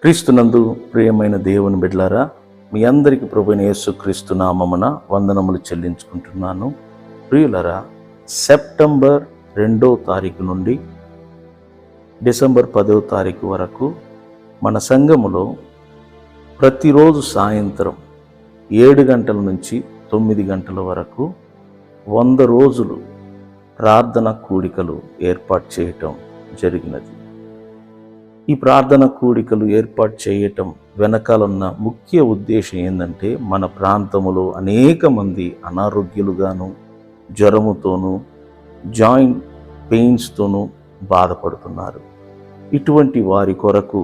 క్రీస్తునందు ప్రియమైన దేవుని బిడ్డలారా, మీ అందరికీ ప్రభువైన యేసుక్రీస్తు నామమున వందనములు చెల్లించుకుంటున్నాను. ప్రియులరా, సెప్టెంబర్ 2వ తారీఖు నుండి డిసెంబర్ 10వ తారీఖు వరకు మన సంఘములో ప్రతిరోజు సాయంత్రం 7 గంటల నుంచి 9 గంటల వరకు 100 రోజులు ప్రార్థన కూడికలు ఏర్పాటు చేయటం జరిగినది. ఈ ప్రార్థన కూడికలు ఏర్పాటు చేయటం వెనకాలన్న ముఖ్య ఉద్దేశం ఏంటంటే, మన ప్రాంతంలో అనేక మంది అనారోగ్యులుగాను, జ్వరముతోనూ, జాయింట్ పెయిన్స్తోనూ బాధపడుతున్నారు. ఇటువంటి వారి కొరకు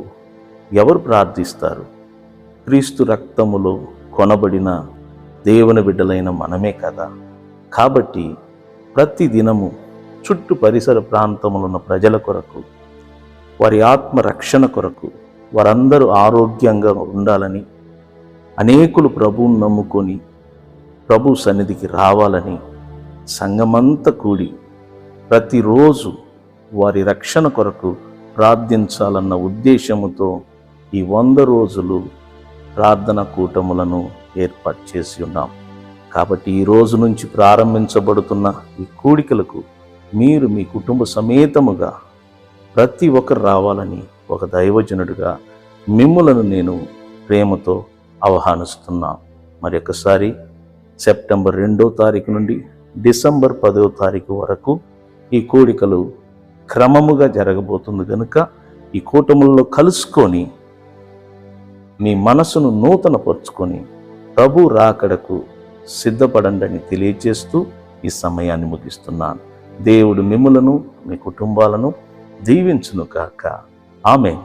ఎవరు ప్రార్థిస్తారు? క్రీస్తు రక్తములో కొనబడిన దేవుని బిడ్డలైన మనమే కదా. కాబట్టి ప్రతి దినము చుట్టూ పరిసర ప్రాంతంలో ఉన్న ప్రజల కొరకు, వారి ఆత్మ రక్షణ కొరకు, వారందరూ ఆరోగ్యంగా ఉండాలని, అనేకులు ప్రభువును నమ్ముకొని ప్రభు సన్నిధికి రావాలని సంఘమంతా కూడి ప్రతిరోజు వారి రక్షణ కొరకు ప్రార్థించాలన్న ఉద్దేశముతో ఈ 100 రోజులు ప్రార్థన కూటములను ఏర్పాటు చేసి ఉన్నాం. కాబట్టి ఈ రోజు నుంచి ప్రారంభించబడుతున్న ఈ కూడికలకు మీరు మీ కుటుంబ సమేతముగా ప్రతి ఒక్కరు రావాలని ఒక దైవజనుడిగా మిమ్ములను నేను ప్రేమతో ఆహ్వానిస్తున్నాను. మరి ఒకసారి సెప్టెంబర్ 2వ తారీఖు నుండి డిసెంబర్ 10వ తారీఖు వరకు ఈ కూడికలు క్రమముగా జరగబోతుంది కనుక ఈ కూటములలో కలుసుకొని మీ మనసును నూతనపరుచుకొని ప్రభు రాకడకు సిద్ధపడండి అని తెలియజేస్తూ ఈ సమయాన్ని ముగిస్తున్నాను. దేవుడు మిమ్ములను, మీ కుటుంబాలను దీవించును గాక. ఆమేన్.